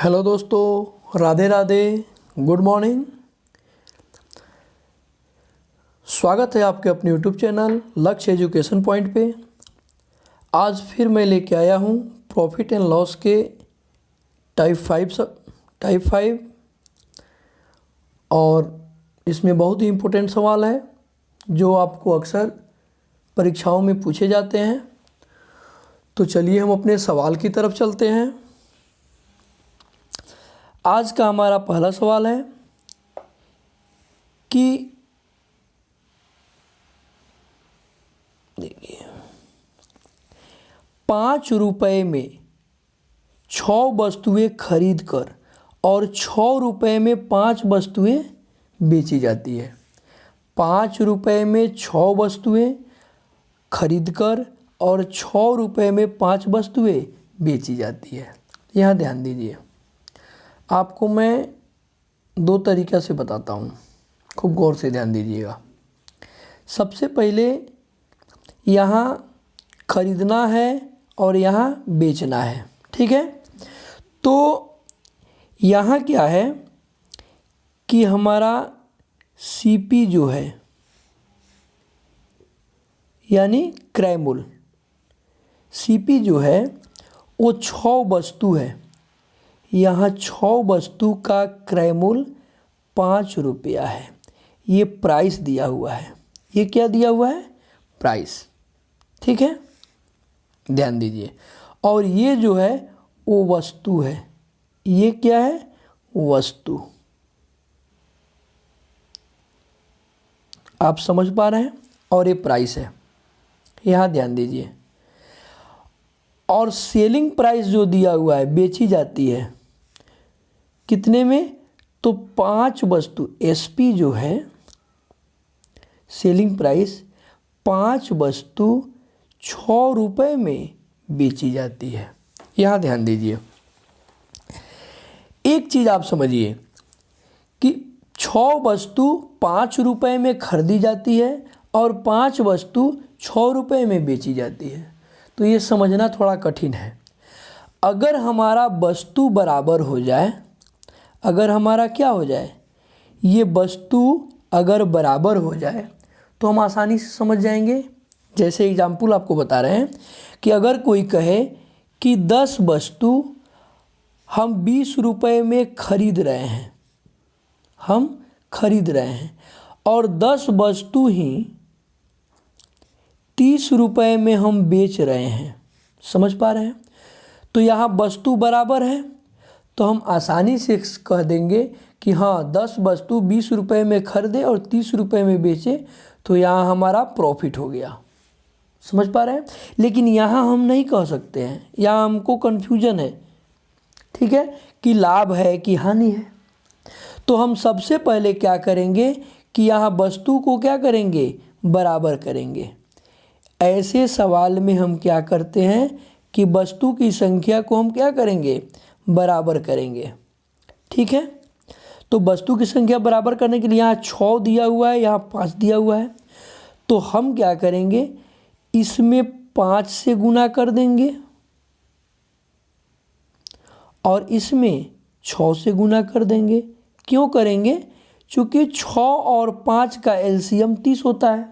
Hello दोस्तों, Radhe Radhe, good morning. स्वागत है आपके अपने यूट्यूब चैनल लक्ष्य एजुकेशन पॉइंट पे। आज फिर मैं लेके आया हूँ प्रॉफिट एंड लॉस के टाइप 5 और इसमें बहुत ही इम्पोर्टेंट सवाल है जो आपको अक्सर परीक्षाओं में पूछे जाते हैं। तो चलिए हम अपने सवाल की तरफ चलते हैं। आज का हमारा पहला सवाल है कि देखिए 5 रुपये में 6 वस्तुएं खरीद कर और 6 रुपये में 5 वस्तुएं बेची जाती है। 5 रुपये में 6 वस्तुएं खरीद कर और 6 रुपये में 5 वस्तुएं बेची जाती है। यहाँ ध्यान दीजिए, आपको मैं 2 तरीक़े से बताता हूँ, खूब गौर से ध्यान दीजिएगा। सबसे पहले यहाँ खरीदना है और यहाँ बेचना है, ठीक है। तो यहाँ क्या है कि हमारा सीपी जो है यानी क्रय मूल्य, सीपी जो है वो 6 वस्तु है। यहाँ 6 वस्तु का क्रय मूल्य 5 रुपया है। ये प्राइस दिया हुआ है। ये क्या दिया हुआ है? प्राइस, ठीक है, ध्यान दीजिए। और ये जो है वो वस्तु है। ये क्या है? वस्तु। आप समझ पा रहे हैं? और ये प्राइस है, यहाँ ध्यान दीजिए। और सेलिंग प्राइस जो दिया हुआ है, बेची जाती है कितने में? तो 5 वस्तु, एसपी जो है सेलिंग प्राइस, 5 वस्तु 6 रुपये में बेची जाती है। यहाँ ध्यान दीजिए, एक चीज़ आप समझिए कि 6 वस्तु 5 रुपये में खरीदी जाती है और 5 वस्तु 6 रुपये में बेची जाती है। तो ये समझना थोड़ा कठिन है। अगर हमारा वस्तु बराबर हो जाए, अगर हमारा क्या हो जाए, ये वस्तु अगर बराबर हो जाए तो हम आसानी से समझ जाएंगे। जैसे एग्जाम्पल आपको बता रहे हैं कि अगर कोई कहे कि 10 वस्तु हम 20 रुपये में खरीद रहे हैं, हम खरीद रहे हैं, और 10 वस्तु ही 30 रुपये में हम बेच रहे हैं। समझ पा रहे हैं? तो यहाँ वस्तु बराबर है तो हम आसानी से कह देंगे कि हाँ 10 वस्तु 20 रुपये में खरीदे और 30 रुपये में बेचे, तो यहाँ हमारा प्रॉफिट हो गया। समझ पा रहे हैं? लेकिन यहाँ हम नहीं कह सकते हैं, यहाँ हमको कन्फ्यूजन है, ठीक है, कि लाभ है कि हानि है। तो हम सबसे पहले क्या करेंगे कि यहाँ वस्तु को क्या करेंगे? बराबर करेंगे। ऐसे सवाल में हम क्या करते हैं कि वस्तु की संख्या को हम क्या करेंगे? बराबर करेंगे, ठीक है। तो वस्तु की संख्या बराबर करने के लिए यहाँ 6 दिया हुआ है, यहाँ 5 दिया हुआ है। तो हम क्या करेंगे? इसमें 5 से गुना कर देंगे और इसमें 6 से गुना कर देंगे। क्यों करेंगे? क्योंकि 6 और 5 का एलसीएम 30 होता है।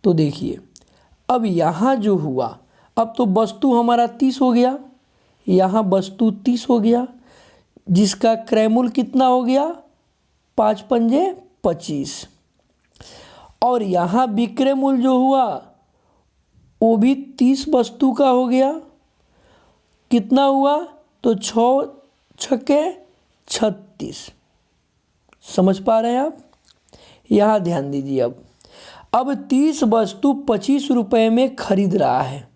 तो देखिए, अब यहाँ जो हुआ, अब तो वस्तु हमारा 30 हो गया, यहाँ वस्तु 30 हो गया, जिसका क्रय मूल्य कितना हो गया? 5 पंजे 25। और यहाँ विक्रय मूल्य जो हुआ वो भी 30 वस्तु का हो गया। कितना हुआ? तो 6 छक्के 36। समझ पा रहे हैं आप? यहाँ ध्यान दीजिए। अब 30 वस्तु 25 रुपये में खरीद रहा है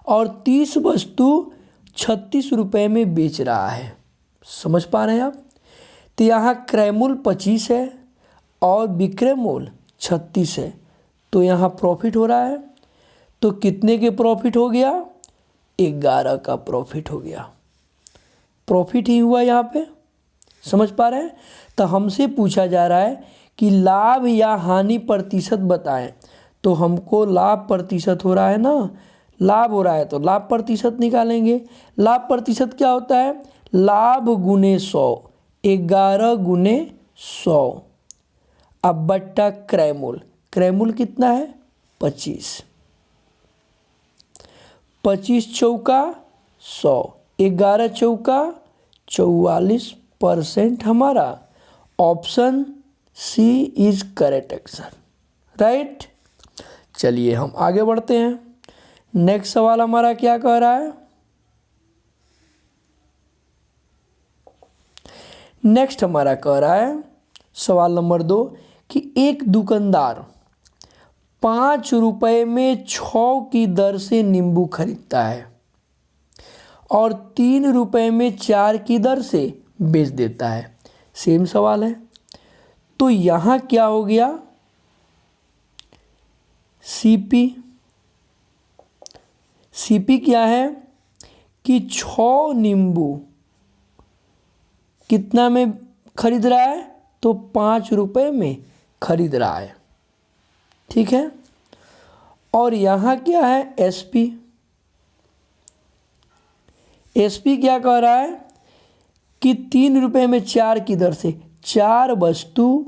और 30 वस्तु 36 रुपये में बेच रहा है। समझ पा रहे हैं आप? तो यहाँ क्रय मूल्य 25 है और विक्रय मूल्य 36 है, तो यहाँ प्रॉफिट हो रहा है। तो कितने के प्रॉफिट हो गया? 11 का प्रॉफिट हो गया। प्रॉफिट ही हुआ यहाँ पे। समझ पा रहे हैं? तो हमसे पूछा जा रहा है कि लाभ या हानि प्रतिशत बताएं। तो हमको लाभ प्रतिशत हो रहा है ना, लाभ हो रहा है तो लाभ प्रतिशत निकालेंगे। लाभ प्रतिशत क्या होता है? लाभ गुने 100, 11 गुने 100। अब बट्टा क्रयमूल, क्रयमूल कितना है 25, 25 चौका 100, 11 चौका 44% हमारा option C is correct answer, right. चलिए हम आगे बढ़ते हैं। नेक्स्ट सवाल हमारा क्या कह रहा है, नेक्स्ट हमारा कह रहा है सवाल नंबर 2 कि एक दुकानदार 5 रुपए में 6 की दर से नींबू खरीदता है और 3 रुपए में 4 की दर से बेच देता है। सेम सवाल है, तो यहाँ क्या हो गया, सीपी क्या है कि 6 नींबू कितना में खरीद रहा है, तो 5 रुपए में खरीद रहा है, ठीक है। और यहाँ क्या है एसपी क्या कह रहा है कि 3 रुपए में 4 की दर से 4 वस्तु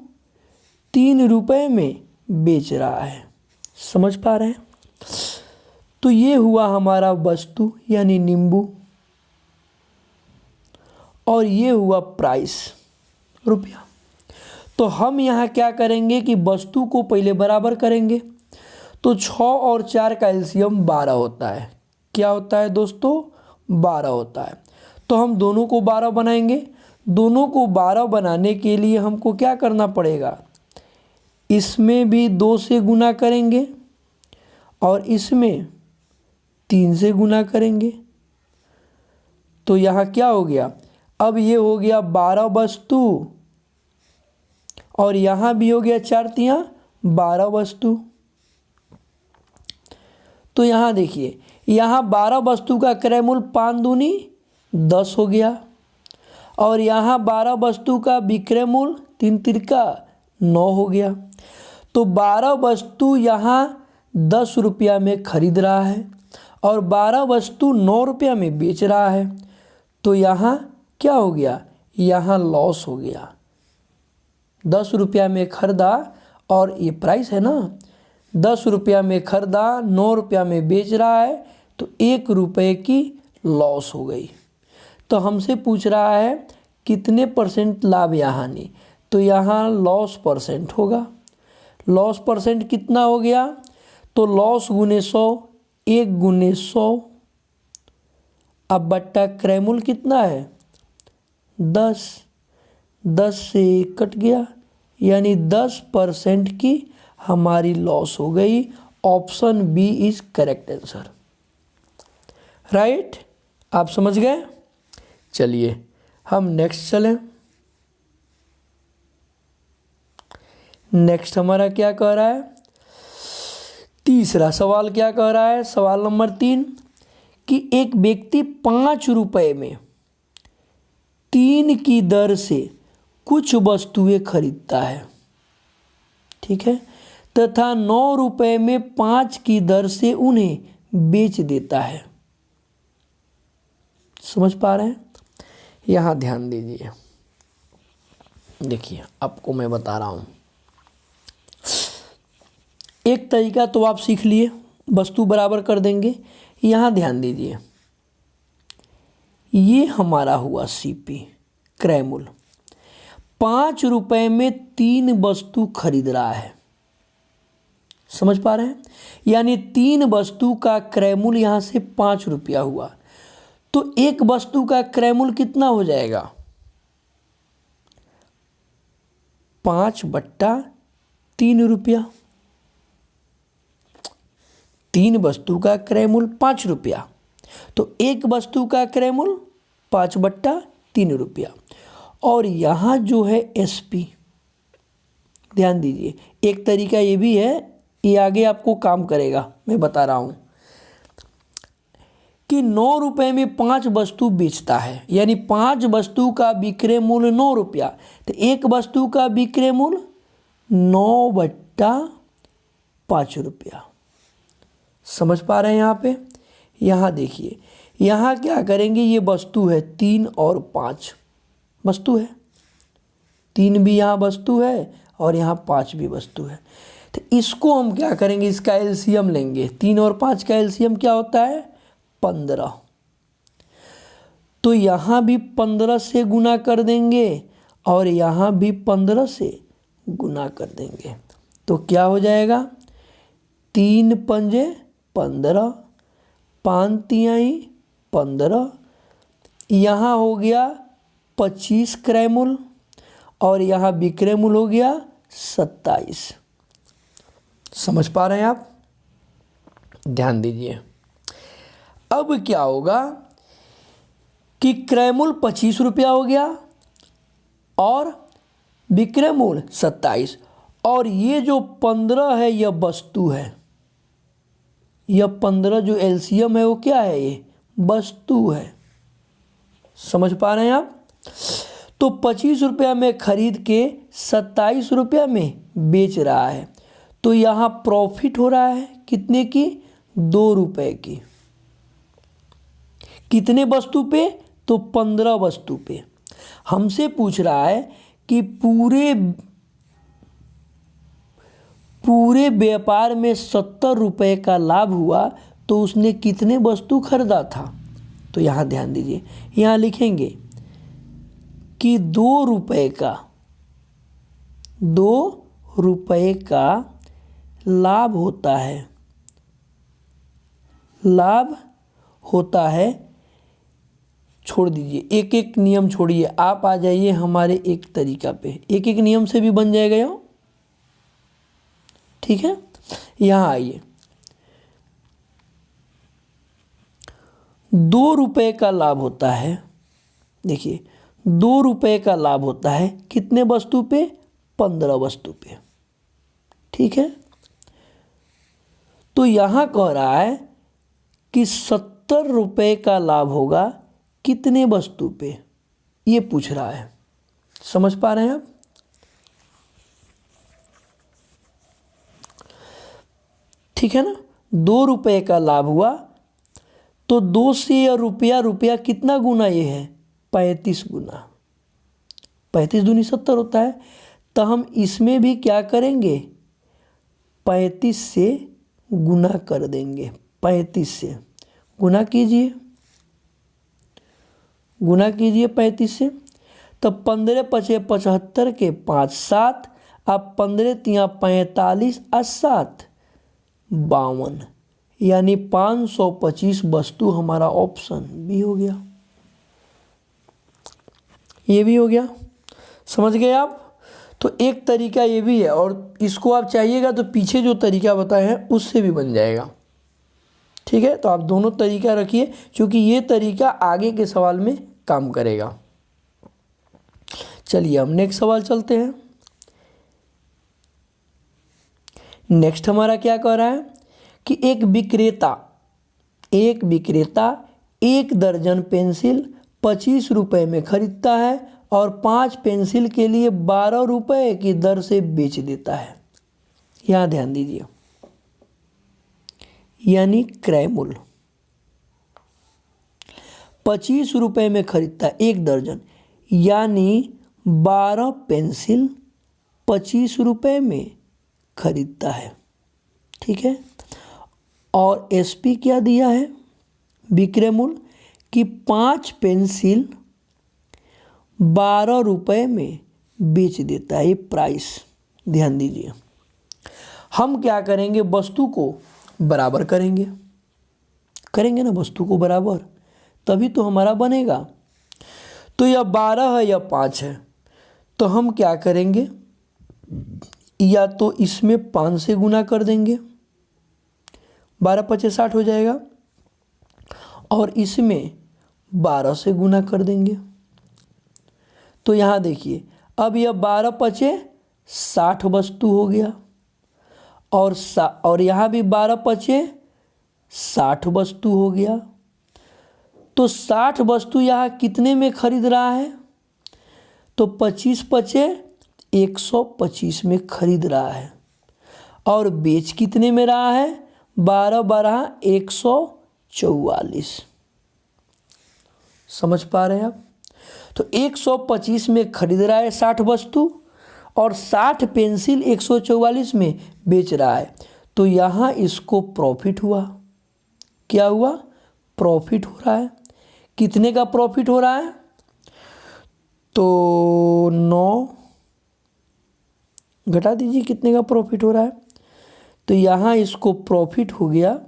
3 रुपए में बेच रहा है। समझ पा रहे हैं, तो ये हुआ हमारा वस्तु यानी नींबू, और ये हुआ प्राइस रुपया। तो हम यहाँ क्या करेंगे कि वस्तु को पहले बराबर करेंगे, तो 6 और 4 का एलसीएम 12 होता है। क्या होता है दोस्तों, 12 होता है। तो हम दोनों को 12 बनाएंगे। दोनों को 12 बनाने के लिए हमको क्या करना पड़ेगा, इसमें भी 2 से गुना करेंगे और इसमें 3 से गुना करेंगे। तो यहाँ क्या हो गया, अब ये हो गया 12 वस्तु और यहाँ भी हो गया 4 तिया 12 वस्तु। तो यहाँ देखिए, यहाँ 12 वस्तु का क्रय मूल्य 5 दूनी 10 हो गया और यहाँ 12 वस्तु का विक्रय मूल्य 3 तिरका 9 हो गया। तो 12 वस्तु यहाँ 10 रुपया में खरीद रहा है और 12 वस्तु 9 रुपया में बेच रहा है। तो यहाँ क्या हो गया, यहाँ लॉस हो गया। 10 रुपया में खरीदा और ये प्राइस है ना, 10 रुपया में खरीदा 9 रुपया में बेच रहा है, तो 1 रुपये की लॉस हो गई। तो हमसे पूछ रहा है कितने % लाभ या हानि, तो यहाँ लॉस % होगा। लॉस % कितना हो गया, तो लॉस गुने 100, 1 गुने 100। अब बट्टा क्रय मूल्य कितना है 10, 10 से कट गया, यानी 10% की हमारी लॉस हो गई। Option B is correct answer, right. आप समझ गए। चलिए हम नेक्स्ट चलें। नेक्स्ट हमारा क्या कह रहा है, तीसरा सवाल क्या कह रहा है, सवाल नंबर 3 कि एक व्यक्ति 5 रुपए में 3 की दर से कुछ वस्तुएं खरीदता है, ठीक है, तथा 9 रुपए में 5 की दर से उन्हें बेच देता है। समझ पा रहे हैं, यहाँ ध्यान दीजिए। देखिए आपको मैं बता रहा हूँ, एक तरीका तो आप सीख लिए, वस्तु बराबर कर देंगे। यहाँ ध्यान दीजिए, ये हमारा हुआ सीपी क्रय मूल्य, 5 रुपए में 3 वस्तु खरीद रहा है। समझ पा रहे हैं, यानी 3 वस्तु का क्रय मूल्य यहाँ से 5 रुपया हुआ, तो एक वस्तु का क्रय मूल्य कितना हो जाएगा 5/3 रुपया। 3 वस्तु का क्रय मूल्य 5 रुपया, तो एक वस्तु का क्रय मूल्य 5/3 रुपया। और यहाँ जो है एसपी, ध्यान दीजिए, एक तरीका ये भी है, ये आगे आपको काम करेगा, मैं बता रहा हूँ कि 9 रुपए में 5 वस्तु बेचता है, यानी 5 वस्तु का विक्रय मूल्य 9 रुपया, तो एक वस्तु का विक्रय मूल्य 9/5 रुपया। समझ पा रहे हैं यहाँ पे। यहाँ देखिए, यहाँ क्या करेंगे, ये वस्तु है 3 और 5 वस्तु है, 3 भी यहाँ वस्तु है और यहाँ 5 भी वस्तु है। तो इसको हम क्या करेंगे, इसका एलसीएम लेंगे। 3 और 5 का एलसीएम क्या होता है, 15। तो यहाँ भी 15 से गुना कर देंगे और यहाँ भी 15 से गुना कर देंगे। तो क्या हो जाएगा, 3 पंजे 15, 5 तिहाई 15, यहाँ हो गया 25 क्रयमूल और यहाँ विक्रय मूल्य हो गया 27। समझ पा रहे हैं आप? ध्यान दीजिए। अब क्या होगा कि क्रय मूल्य 25 रुपया हो गया और विक्रय मूल्य 27, और ये जो 15 है यह वस्तु है, यह 15 जो एलसीएम है वो क्या है, ये वस्तु है। समझ पा रहे हैं आप? तो 25 रुपया में खरीद के 27 रुपया में बेच रहा है, तो यहाँ प्रॉफिट हो रहा है कितने की, 2 रुपये की। कितने वस्तु पे, तो 15 वस्तु पे। हमसे पूछ रहा है कि पूरे व्यापार में 70 रुपये का लाभ हुआ, तो उसने कितने वस्तु खरीदा था। तो यहाँ ध्यान दीजिए, यहाँ लिखेंगे कि 2 रुपये का लाभ होता है। छोड़ दीजिए, एक एक नियम छोड़िए, आप आ जाइए हमारे एक तरीका पे, एक एक नियम से भी बन जाएगा यहाँ। ठीक है, यहाँ आइए। 2 रुपये का लाभ होता है, देखिए 2 रुपये का लाभ होता है कितने वस्तु पे, 15 वस्तु पे। ठीक है, तो यहाँ कह रहा है कि 70 रुपये का लाभ होगा कितने वस्तु पे, ये पूछ रहा है। समझ पा रहे हैं आप? ठीक है ना, 2 रुपये का लाभ हुआ, तो 2 से रुपया कितना गुना ये है, 35 गुना। 35 दूनी 70 होता है, तो हम इसमें भी क्या करेंगे, 35 से गुना कर देंगे। 35 से गुना कीजिए, 35 से। तो 15 पचे 75 के 5 7, अब 15 तिया 45 और 7 52, यानी 525 वस्तु हमारा ऑप्शन बी हो गया। ये भी हो गया, समझ गए आप? तो एक तरीका ये भी है, और इसको आप चाहिएगा तो पीछे जो तरीका बताए हैं उससे भी बन जाएगा। ठीक है, तो आप दोनों तरीका रखिए, क्योंकि ये तरीका आगे के सवाल में काम करेगा। चलिए हम नेक्स्ट सवाल चलते हैं। नेक्स्ट हमारा क्या कह रहा है कि एक विक्रेता 1 दर्जन पेंसिल 25 रुपये में खरीदता है और 5 पेंसिल के लिए 12 रुपये की दर से बेच देता है। यहाँ ध्यान दीजिए, यानी क्रय मूल्य 25 रुपये में खरीदता है 1 दर्जन, यानी 12 पेंसिल 25 रुपये में खरीदता है। ठीक है, और एसपी क्या दिया है, विक्रय मूल्य, कि 5 पेंसिल 12 रुपये में बेच देता है, ये प्राइस। ध्यान दीजिए, हम क्या करेंगे, वस्तु को बराबर करेंगे ना, वस्तु को बराबर, तभी तो हमारा बनेगा। तो यह 12 है या 5 है, तो हम क्या करेंगे, या तो इसमें 5 से गुना कर देंगे, 12 पचे 60 हो जाएगा, और इसमें 12 से गुना कर देंगे। तो यहाँ देखिए, अब यह 12 पचे 60 वस्तु हो गया, और यहाँ भी 12 पचे 60 वस्तु हो गया। तो 60 वस्तु यहाँ कितने में खरीद रहा है, तो 25 पचे 125 में खरीद रहा है, और बेच कितने में रहा है, 12 12 144। समझ पा रहे हैं आप? तो 125 में खरीद रहा है 60 वस्तु और 60 पेंसिल 144 में बेच रहा है, तो यहाँ इसको प्रॉफिट हुआ। क्या हुआ? प्रॉफिट हो रहा है। कितने का प्रॉफिट हो रहा है? तो 9 घटा दीजिए, कितने का प्रॉफिट हो रहा है? तो यहाँ इसको प्रॉफिट हो गया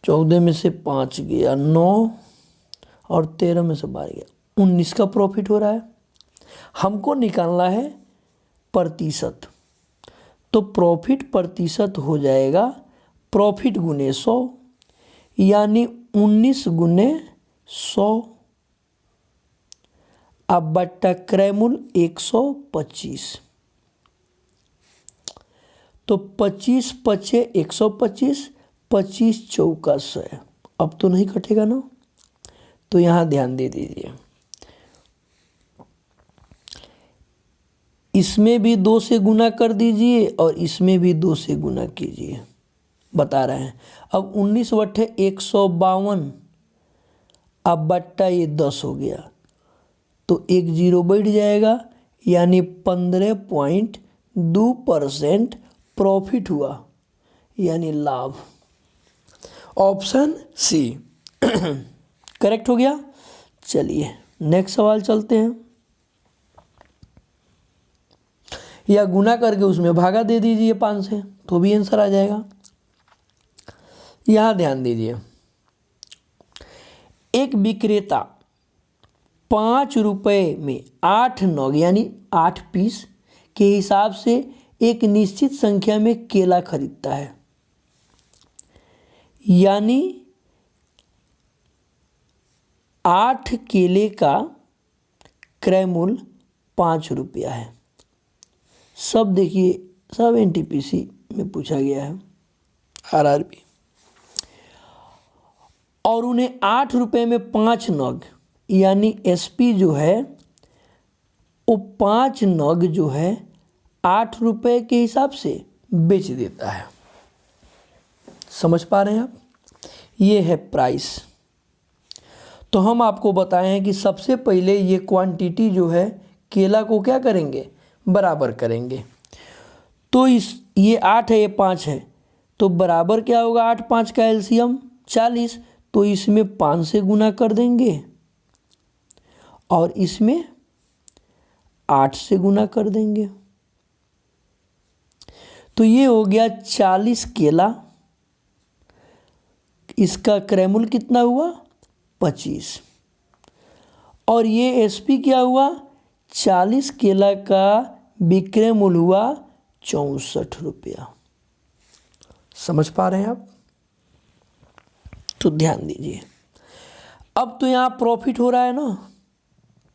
14 में से 5 गया 9 और 13 में से 12 गया 19 का प्रॉफिट हो रहा है। हमको निकालना है प्रतिशत, तो प्रॉफिट प्रतिशत हो जाएगा प्रॉफिट गुने 100, यानी 19 गुने 100 अब बट्टा क्रयमूल्य 125, तो 25 पचे 125, 25 चौका 100। अब तो नहीं कटेगा ना, तो यहाँ ध्यान दे दीजिए, इसमें भी 2 से गुना कर दीजिए और इसमें भी 2 से गुना कीजिए, बता रहे हैं। अब 19 बट्टे 152, अब बट्टा ये 10 हो गया, तो एक जीरो बढ़ जाएगा, यानी 15.2% प्रॉफिट हुआ, यानी लाभ। ऑप्शन सी करेक्ट हो गया। चलिए नेक्स्ट सवाल चलते हैं, या गुना करके उसमें भागा दे दीजिए 5 से, तो भी आंसर आ जाएगा। यहाँ ध्यान दीजिए, एक विक्रेता 5 रुपये में 8 नग यानी 8 पीस के हिसाब से एक निश्चित संख्या में केला खरीदता है, यानी 8 केले का क्रय मूल्य 5 रुपया है। सब देखिए, सब एनटीपीसी में पूछा गया है, आरआरबी। और उन्हें 8 रुपये में 5 नग यानी एसपी जो है वो 5 नग जो है 8 रुपये के हिसाब से बेच देता है। समझ पा रहे हैं आप? ये है प्राइस। तो हम आपको बताए हैं कि सबसे पहले ये क्वांटिटी जो है केला को क्या करेंगे, बराबर करेंगे। तो ये 8 है, ये 5 है, तो बराबर क्या होगा, 8 5 का एलसीएम 40, तो इसमें 5 से गुना कर देंगे और इसमें 8 से गुना कर देंगे, तो ये हो गया 40 केला। इसका क्रय मूल्य कितना हुआ, 25, और ये एसपी क्या हुआ, 40 केला का विक्रय मूल्य हुआ 64 रुपया। समझ पा रहे हैं आप? तो ध्यान दीजिए, अब तो यहाँ प्रॉफिट हो रहा है ना,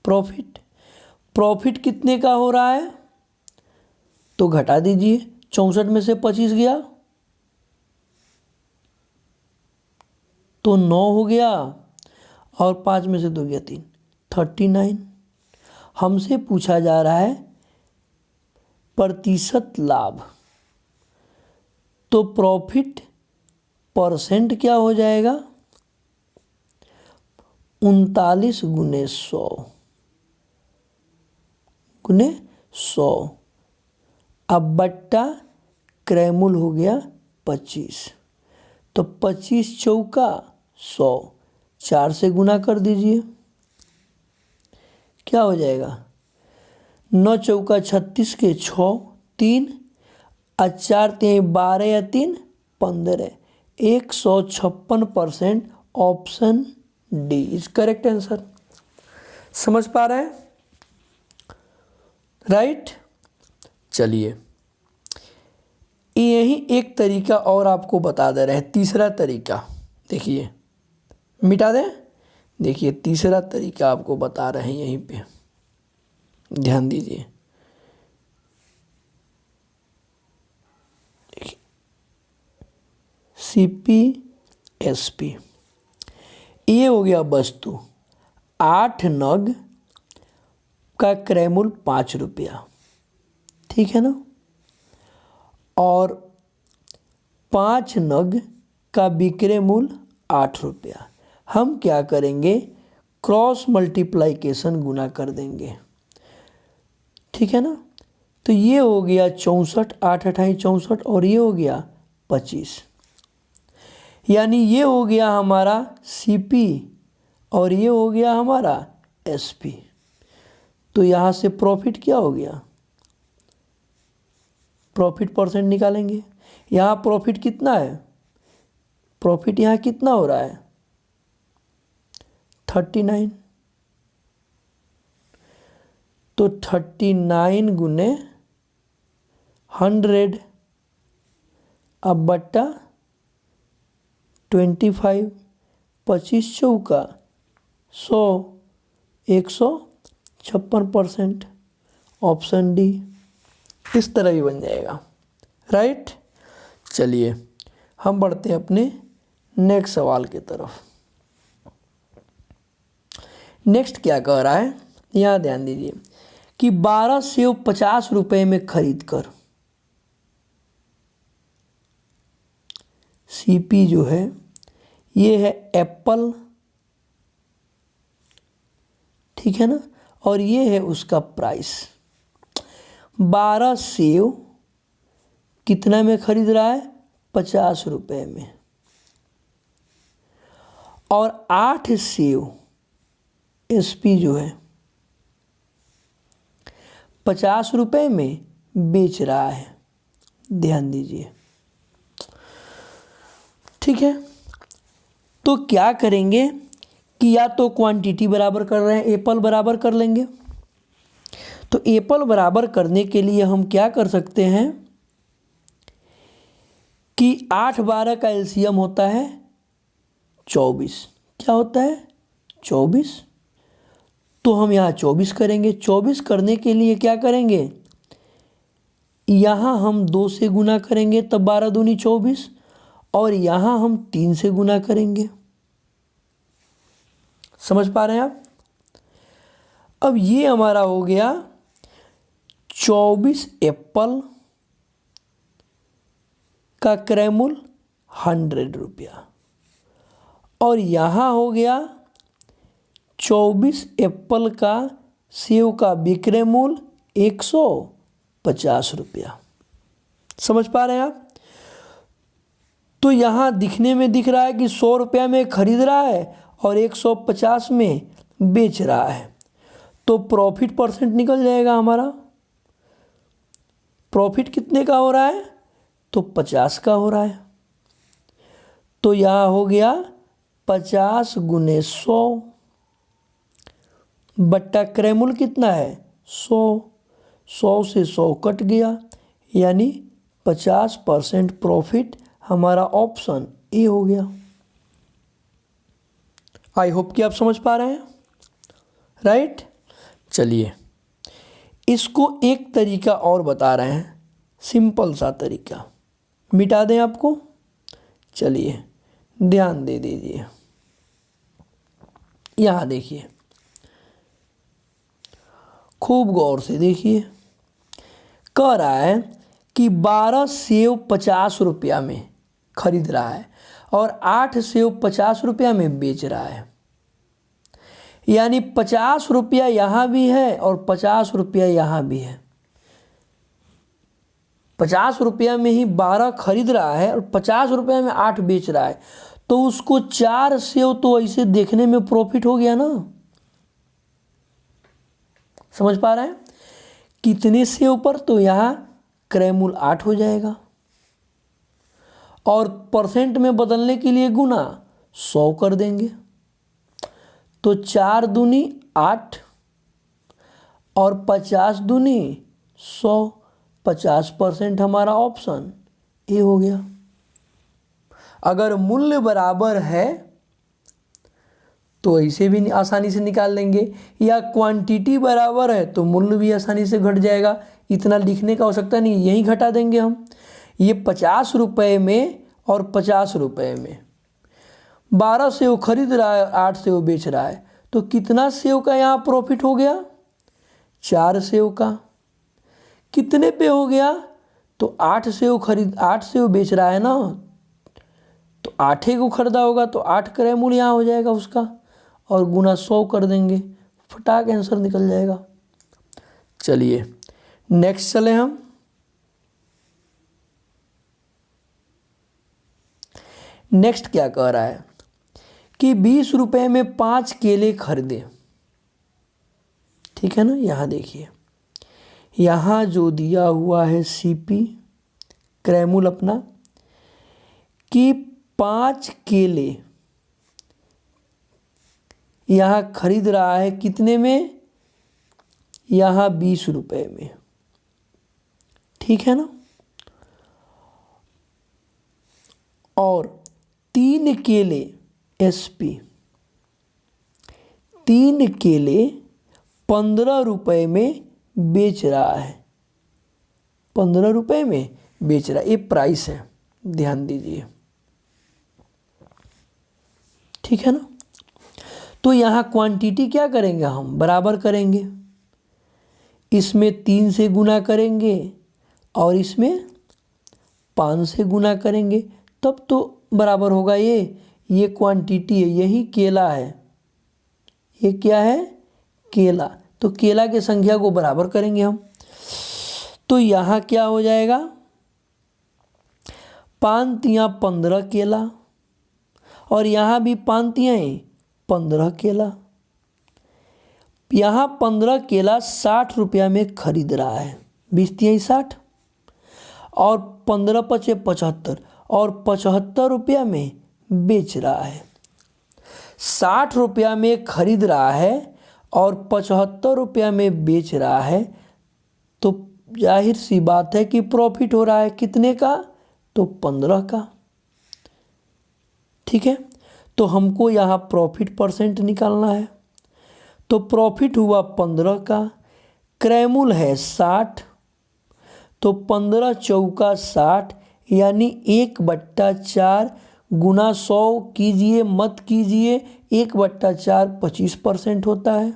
प्रॉफिट कितने का हो रहा है, तो घटा दीजिए, 64 में से 25 गया तो 9 हो गया, और 5 में से 2 गया 3, 39। हमसे पूछा जा रहा है प्रतिशत लाभ, तो प्रॉफिट परसेंट क्या हो जाएगा, 39 गुने 100 गुने 100, अब बट्टा क्रय मूल्य हो गया 25, तो 25 चौका 100, 4 से गुना कर दीजिए, क्या हो जाएगा, 9 चौका 36 के 6 3 और 4 3 12 या 3 15, 156%। Option D is correct answer. समझ पा रहे हैं, राइट? चलिए यही एक तरीका और आपको बता दे रहे हैं, तीसरा तरीका देखिए, मिटा दें, देखिए तीसरा तरीका आपको बता रहे हैं, यहीं पे ध्यान दीजिए। सीपी एसपी, ये हो गया वस्तु, 8 नग का क्रय मूल्य 5 रुपया, ठीक है ना, और 5 नग का विक्रय मूल्य 8 रुपया। हम क्या करेंगे, क्रॉस मल्टीप्लाइकेशन गुना कर देंगे, ठीक है ना। तो ये हो गया 64, 8 अठाई 64, और ये हो गया 25, यानी ये हो गया हमारा CP और ये हो गया हमारा SP। तो यहाँ से प्रॉफिट क्या हो गया, प्रॉफिट परसेंट निकालेंगे। यहाँ प्रॉफिट कितना है, प्रॉफिट यहाँ कितना हो रहा है 39। तो 39 गुने 100 अब बट्टा 25, 25 चौका 100, 156%। ऑप्शन डी इस तरह भी बन जाएगा, राइट। चलिए हम बढ़ते हैं अपने नेक्स्ट सवाल की तरफ। नेक्स्ट क्या कह रहा है, यहाँ ध्यान दीजिए कि 12 सेव 50 रुपये में खरीद कर CP जो है ये है एप्पल, ठीक है ना, और ये है उसका प्राइस। 12 सेव कितना में खरीद रहा है, 50 रुपये में, और 8 सेव SP जो है 50 रुपये में बेच रहा है। ध्यान दीजिए, ठीक है। तो क्या करेंगे कि या तो क्वांटिटी बराबर कर रहे हैं, एप्पल बराबर कर लेंगे। तो एप्पल बराबर करने के लिए हम क्या कर सकते हैं कि 8 12 का एलसीएम होता है 24। क्या होता है 24। तो हम यहाँ 24 करेंगे। 24 करने के लिए क्या करेंगे, यहाँ हम 2 से गुना करेंगे तब 12 दूनी 24, और यहाँ हम 3 से गुना करेंगे। समझ पा रहे हैं आप। अब ये हमारा हो गया 24 एप्पल का क्रय मूल्य 100 रुपया, और यहाँ हो गया 24 एप्पल का सेव का विक्रय मूल्य 150 रुपया। समझ पा रहे हैं आप। तो यहाँ दिखने में दिख रहा है कि 100 रुपया में खरीद रहा है और 150 में बेच रहा है। तो प्रॉफिट परसेंट निकल जाएगा हमारा। प्रॉफिट कितने का हो रहा है, तो 50 का हो रहा है। तो यहाँ हो गया 50 गुने 100 बट्टा क्रय मूल्य कितना है 100। 100 से 100 कट गया, यानी 50% प्रॉफिट हमारा ऑप्शन ए हो गया। आई होप कि आप समझ पा रहे हैं, राइट। चलिए इसको एक तरीका और बता रहे हैं, सिंपल सा तरीका। मिटा दें आपको। चलिए ध्यान दे दीजिए। यहाँ देखिए, खूब गौर से देखिए। कह रहा है कि 12 सेव 50 रुपया में खरीद रहा है और 8 सेव 50 रुपया में बेच रहा है, यानी 50 रुपया यहाँ भी है और 50 रुपया यहाँ भी है। 50 रुपया में ही 12 खरीद रहा है और 50 रुपया में 8 बेच रहा है। तो उसको 4 सेव तो ऐसे देखने में प्रॉफिट हो गया ना। समझ पा रहे हैं। कितने सेव पर, तो यहाँ क्रय मूल्य 8 हो जाएगा, और परसेंट में बदलने के लिए गुना 100 कर देंगे। तो 4 दूनी 8 और 50 दूनी 100, 50% हमारा ऑप्शन ए हो गया। अगर मूल्य बराबर है तो ऐसे भी आसानी से निकाल लेंगे, या क्वांटिटी बराबर है तो मूल्य भी आसानी से घट जाएगा। इतना लिखने का आवश्यकता नहीं, यही घटा देंगे हम। ये 50 रुपये में और 50 रुपये में 12 सेव खरीद रहा है, 8 सेव बेच रहा है, तो कितना सेव का यहाँ प्रॉफिट हो गया 4 सेव का। कितने पे हो गया, तो 8 सेव बेच रहा है ना, तो 8 को खरीदा होगा तो 8 क्रय मूल्य यहाँ हो जाएगा उसका, और गुना 100 कर देंगे, फटाक आंसर निकल जाएगा। चलिए नेक्स्ट चले हम। नेक्स्ट क्या कह रहा है कि 20 रुपए में 5 केले खरीदे। ठीक है ना, यहाँ देखिए, यहाँ जो दिया हुआ है सीपी क्रय मूल्य अपना कि 5 केले यहाँ खरीद रहा है कितने में, यहाँ 20 रुपए में। ठीक है ना, और 3 केले एसपी, 3 केले 15 रुपए में बेच रहा है, 15 रुपए में बेच रहा है, ये प्राइस है, ध्यान दीजिए। ठीक है ना, तो यहाँ क्वांटिटी क्या करेंगे हम, बराबर करेंगे, इसमें 3 से गुना करेंगे और इसमें 5 से गुना करेंगे, तब तो बराबर होगा। ये क्वांटिटी है, यही केला है, ये क्या है, केला, तो केला की संख्या को बराबर करेंगे हम। तो यहाँ क्या हो जाएगा, 5 तियां 15 केला, और यहाँ भी 5 तियां 15 केला। यहाँ 15 केला 60 रुपया में खरीद रहा है, 20 तियां 60 और 15 पचे 75, और 75 रुपया में बेच रहा है। 60 रुपया में खरीद रहा है और 75 रुपया में बेच रहा है, तो जाहिर सी बात है कि प्रॉफिट हो रहा है कितने का, तो 15 का। ठीक है, तो हमको यहाँ प्रॉफिट परसेंट निकालना है, तो प्रॉफिट हुआ 15 का, क्रय मूल्य है 60, तो 15 चौका 60, यानी 1/4 गुना 100 कीजिए मत कीजिए, 1/4 25% होता है।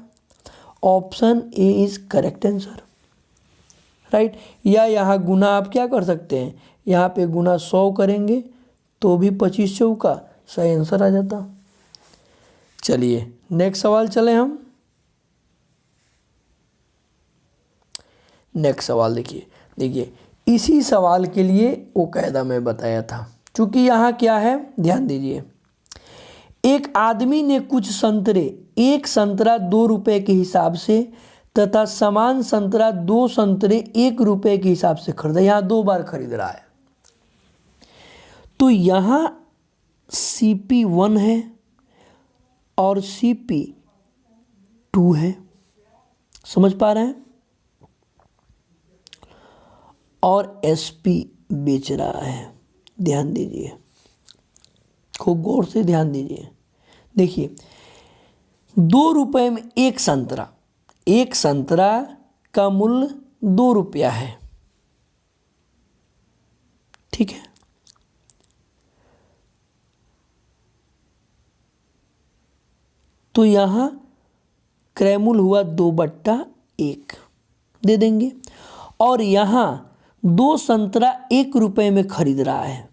Option A is correct answer, right. या यहाँ गुना आप क्या कर सकते हैं, यहाँ पे गुना 100 करेंगे तो भी 25 चौका सही आंसर आ जाता। चलिए नेक्स्ट सवाल चले हम। नेक्स्ट सवाल देखिए इसी सवाल के लिए वो कायदा मैं बताया था, क्योंकि यहाँ क्या है, ध्यान दीजिए। एक आदमी ने कुछ संतरे, एक संतरा 2 रुपए के हिसाब से तथा समान संतरा 2 संतरे 1 रुपए के हिसाब से खरीदा, यहाँ 2 बार खरीद रहा है। तो यहाँ CP1 है और CP2 है, समझ पा रहे हैं, और SP बेच रहा है। ध्यान दीजिए, खूब गौर से ध्यान दीजिए। देखिए 2 रुपए में एक संतरा का मूल्य 2 रुपया है। ठीक है, तो यहाँ क्रय मूल्य हुआ 2/1 दे देंगे, और यहाँ 2 संतरा 1 रुपए में खरीद रहा है।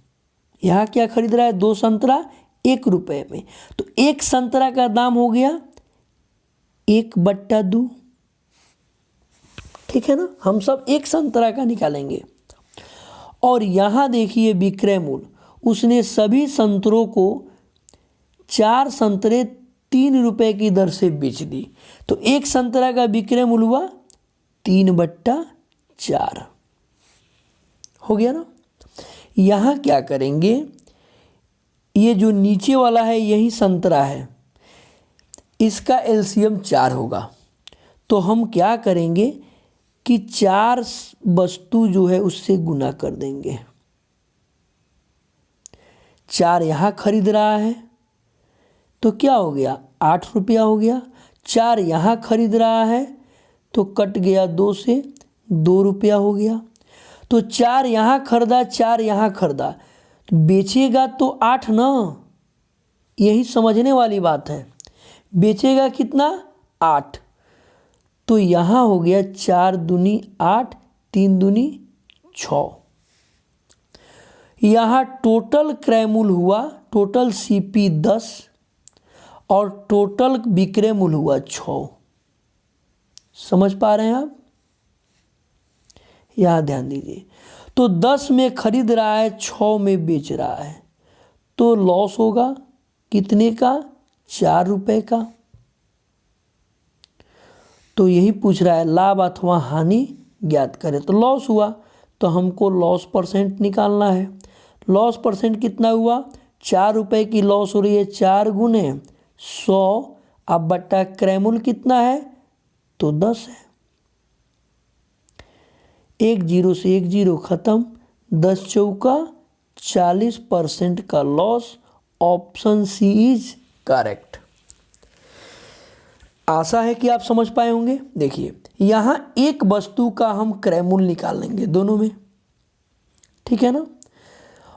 यहाँ क्या खरीद रहा है, 2 संतरा 1 रुपए में, तो 1 संतरा का दाम हो गया 1/2। ठीक है ना, हम सब 1 संतरा का निकालेंगे। और यहाँ देखिए विक्रय मूल्य, उसने सभी संतरों को 4 संतरे 3 रुपए की दर से बेच दी, तो 1 संतरा का विक्रय मूल्य हुआ 3/4 हो गया ना। यहाँ क्या करेंगे, ये जो नीचे वाला है यही संतरा है, इसका एलसीएम 4 होगा, तो हम क्या करेंगे कि 4 वस्तु जो है उससे गुना कर देंगे। 4 यहाँ खरीद रहा है तो क्या हो गया, 8 रुपया हो गया। 4 यहाँ खरीद रहा है तो कट गया 2 से, 2 रुपया हो गया। तो 4 यहाँ खरीदा, 4 यहाँ खरीदा, तो बेचेगा तो 8 ना, यही समझने वाली बात है। बेचेगा कितना, 8, तो यहाँ हो गया 4 दूनी 8, 3 दूनी 6। यहाँ टोटल क्रय मूल्य हुआ, टोटल सीपी 10 और टोटल विक्रय मूल्य हुआ 6। समझ पा रहे हैं आप? यहाँ ध्यान दीजिए, तो 10 में खरीद रहा है, 6 में बेच रहा है, तो लॉस होगा कितने का? 4 रुपए का। तो यही पूछ रहा है लाभ अथवा हानि ज्ञात करें। तो लॉस हुआ तो हमको लॉस परसेंट निकालना है। लॉस परसेंट कितना हुआ? 4 रुपए की लॉस हो रही है, 4 गुने 100 अब बट्टा क्रय मूल्य कितना है? तो 10 है। 1 जीरो से 1 जीरो खत्म, 10 चौका 40% का loss. Option C is correct. आशा है कि आप समझ पाए होंगे। देखिए यहाँ एक वस्तु का हम क्रय मूल्य निकाल लेंगे दोनों में, ठीक है ना।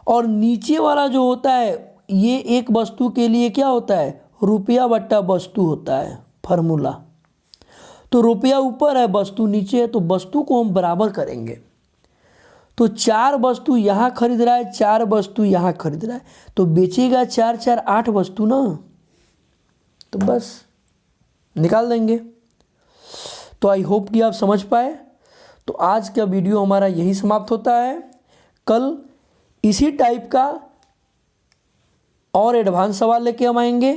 और नीचे वाला जो होता है ये एक वस्तु के लिए क्या होता है? रुपया बट्टा वस्तु होता है फार्मूला। तो रुपया ऊपर है, वस्तु नीचे है, तो वस्तु को हम बराबर करेंगे। तो 4 वस्तु यहाँ खरीद रहा है, 4 वस्तु यहाँ खरीद रहा है, तो बेचेगा 4 4 8 वस्तु ना, तो बस निकाल देंगे। तो आई होप कि आप समझ पाए। तो आज का वीडियो हमारा यही समाप्त होता है। कल इसी टाइप का और एडवांस सवाल लेके हम आएंगे।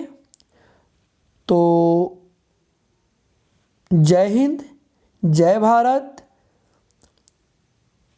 तो जय हिंद, जय भारत।